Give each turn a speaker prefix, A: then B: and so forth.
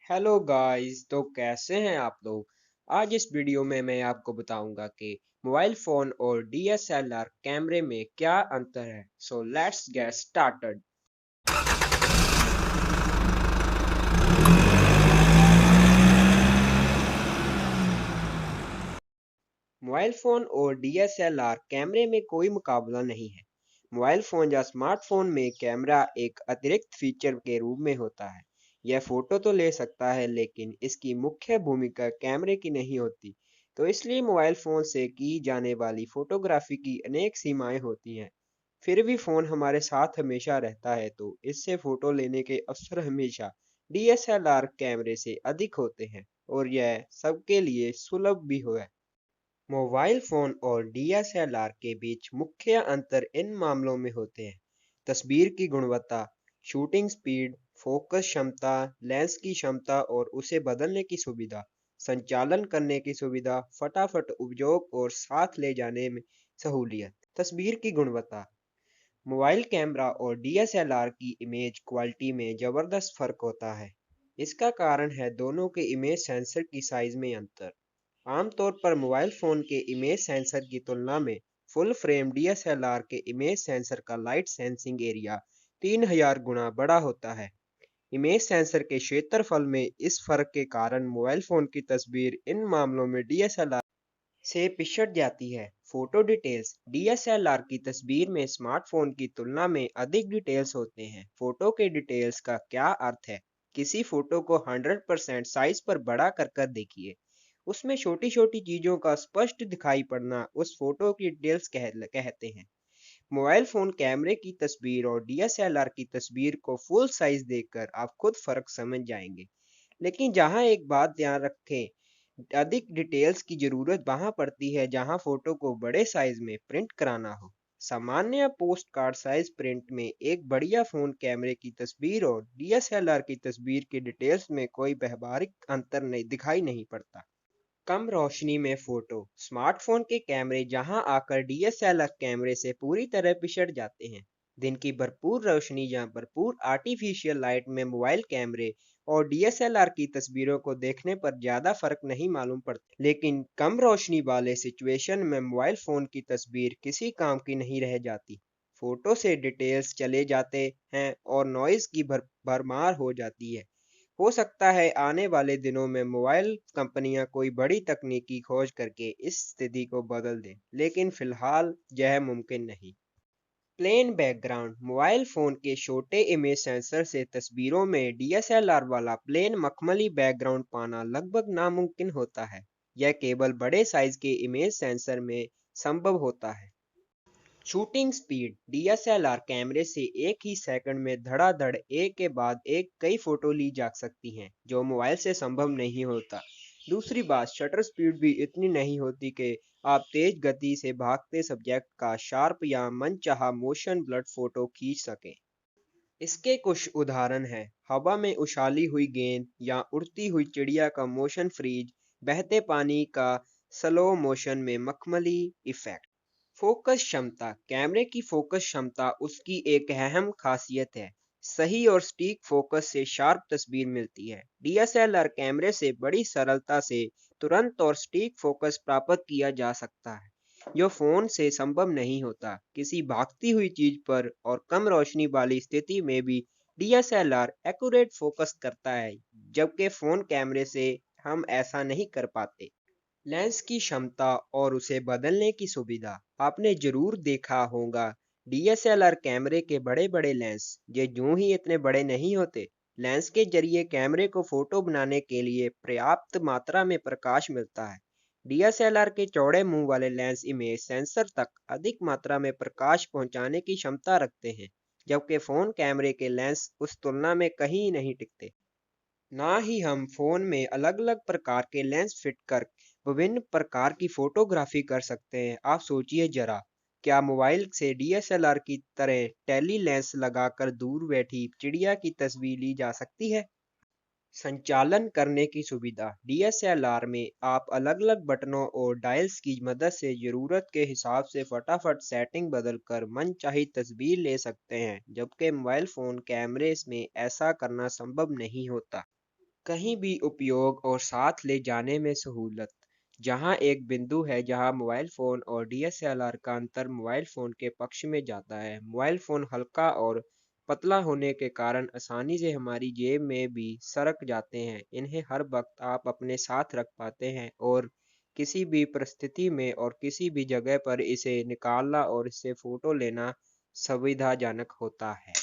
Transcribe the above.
A: Hello guys. तो कैसे हैं आप लोग। आज इस वीडियो में मैं आपको बताऊंगा कि मोबाइल फोन और डीएसएलआर कैमरे में क्या अंतर है। So let's get started. Mobile phone और डीएसएलआर कैमरे में कोई मुकाबला नहीं है। मोबाइल फोन या स्मार्टफोन में कैमरा एक अतिरिक्त फीचर के रूप में होता है। यह फोटो तो ले सकता है, लेकिन इसकी मुख्य भूमिका कैमरे की नहीं होती। तो इसलिए मोबाइल फोन से की जाने वाली फोटोग्राफी की अनेक सीमाएं होती हैं। फिर भी फोन हमारे साथ हमेशा रहता है, तो इससे फोटो लेने के अवसर हमेशा डीएसएलआर कैमरे से अधिक होते हैं और यह सबके लिए सुलभ भी है। मोबाइल फोन और डीएसएलआर के बीच मुख्य अंतर इन मामलों में होते हैं: तस्वीर की गुणवत्ता, शूटिंग स्पीड, फोकस क्षमता, लेंस की क्षमता और उसे बदलने की सुविधा, संचालन करने की सुविधा, फटाफट उपयोग और साथ ले जाने में सहूलियत। तस्वीर की गुणवत्ता। मोबाइल कैमरा और डीएसएलआर की इमेज क्वालिटी में जबरदस्त फर्क होता है। इसका कारण है दोनों के इमेज सेंसर की साइज में अंतर। आमतौर पर मोबाइल फोन के इमेज सेंसर की तुलना में फुल फ्रेम डीएसएलआर के इमेज सेंसर का लाइट सेंसिंग एरिया 3000 गुना बड़ा होता है। इमेज सेंसर के क्षेत्रफल में इस फर्क के कारण मोबाइल फोन की तस्वीर इन मामलों में डीएसएलआर से पिछड़ जाती है। Photo details. डीएसएलआर की तस्वीर में स्मार्टफोन की तुलना में अधिक डिटेल्स होते हैं। फोटो के डिटेल्स का क्या अर्थ है? किसी फोटो को 100% साइज पर बड़ा कर देखिए। उसमें छोटी छोटी चीजों का स्पष्ट दिखाई पड़ना उस फोटो की डिटेल्स कहते हैं। मोबाइल फोन कैमरे की तस्वीर और डीएसएलआर की तस्वीर को फुल साइज देखकर आप खुद फर्क समझ जाएंगे। लेकिन जहां एक बात ध्यान रखें, अधिक डिटेल्स की जरूरत वहां पड़ती है जहां फोटो को बड़े साइज में प्रिंट कराना हो। सामान्य पोस्ट कार्ड साइज प्रिंट में एक बढ़िया फोन कैमरे की तस्वीर और डीएसएलआर की तस्वीर के डिटेल्स में कोई व्यवहारिक अंतर नहीं दिखाई नहीं पड़ता। कम रोशनी में फोटो। स्मार्टफोन के कैमरे जहां आकर डीएसएलआर कैमरे से पूरी तरह पिछड़ जाते हैं। दिन की भरपूर रोशनी या भरपूर आर्टिफिशियल लाइट में मोबाइल कैमरे और डीएसएलआर की तस्वीरों को देखने पर ज्यादा फर्क नहीं मालूम पड़ता, लेकिन कम रोशनी वाले सिचुएशन में मोबाइल फोन की तस्वीर किसी काम की नहीं रह जाती। फोटो से डिटेल्स चले जाते हैं और नॉइज की भरमार हो जाती है। हो सकता है आने वाले दिनों में मोबाइल कंपनियां कोई बड़ी तकनीकी खोज करके इस स्थिति को बदल दें, लेकिन फिलहाल यह मुमकिन नहीं। Plane background. मोबाइल फोन के छोटे इमेज सेंसर से तस्वीरों में डीएसएलआर वाला प्लेन मखमली बैकग्राउंड पाना लगभग नामुमकिन होता है। यह केवल बड़े साइज के इमेज सेंसर में संभव होता है। Shooting speed. डीएसएलआर कैमरे से एक ही सेकंड में धड़ाधड़ एक के बाद एक कई फोटो ली जा सकती हैं, जो मोबाइल से संभव नहीं होता। दूसरी बात, शटर स्पीड भी इतनी नहीं होती कि आप तेज गति से भागते सब्जेक्ट का शार्प या मनचाहा मोशन ब्लड फोटो खींच सकें। इसके कुछ उदाहरण हैं: हवा में उछाली हुई गेंद या उड़ती हुई चिड़िया का मोशन फ्रीज, बहते पानी का स्लो मोशन में मखमली इफेक्ट। फोकस क्षमता। कैमरे की फोकस क्षमता उसकी एक अहम खासियत है। सही और सटीक फोकस से शार्प तस्वीर मिलती है। डीएसएलआर कैमरे से बड़ी सरलता से तुरंत और सटीक फोकस प्राप्त किया जा सकता है, जो फोन से संभव नहीं होता। किसी भागती हुई चीज पर और कम रोशनी वाली स्थिति में भी डीएसएलआर एक्यूरेट फोकस करता है, जबकि फोन कैमरे से हम ऐसा नहीं कर पाते। लेंस की क्षमता और उसे बदलने की सुविधा। आपने जरूर देखा होगा डीएसएलआर कैमरे के बड़े बड़े लेंस, ये यूं ही इतने बड़े नहीं होते। लेंस के जरिए कैमरे को फोटो बनाने के लिए पर्याप्त मात्रा में प्रकाश मिलता है। डीएसएलआर के चौड़े मुंह वाले लेंस इमेज सेंसर तक अधिक मात्रा में प्रकाश पहुंचाने की क्षमता रखते हैं, जबकि फोन कैमरे के लेंस उस तुलना में कहीं नहीं टिकते। ना ही हम फोन में अलग अलग प्रकार के लेंस फिट कर विभिन्न प्रकार की फोटोग्राफी कर सकते हैं। आप सोचिए जरा, क्या मोबाइल से डीएसएलआर की तरह टेली लेंस लगाकर दूर बैठी चिड़िया की तस्वीर ली जा सकती है? संचालन करने की सुविधा। डीएसएलआर में आप अलग अलग बटनों और डायल्स की मदद से जरूरत के हिसाब से फटाफट सेटिंग बदलकर मनचाही तस्वीर ले सकते हैं, जबकि मोबाइल फोन कैमरे में ऐसा करना संभव नहीं होता। कहीं भी उपयोग और साथ ले जाने में सहूलत। जहाँ एक बिंदु है जहाँ मोबाइल फ़ोन और डीएसएलआर का अंतर मोबाइल फ़ोन के पक्ष में जाता है। मोबाइल फ़ोन हल्का और पतला होने के कारण आसानी से हमारी जेब में भी सरक जाते हैं। इन्हें हर वक्त आप अपने साथ रख पाते हैं और किसी भी परिस्थिति में और किसी भी जगह पर इसे निकालना और इससे फ़ोटो लेना सुविधाजनक होता है।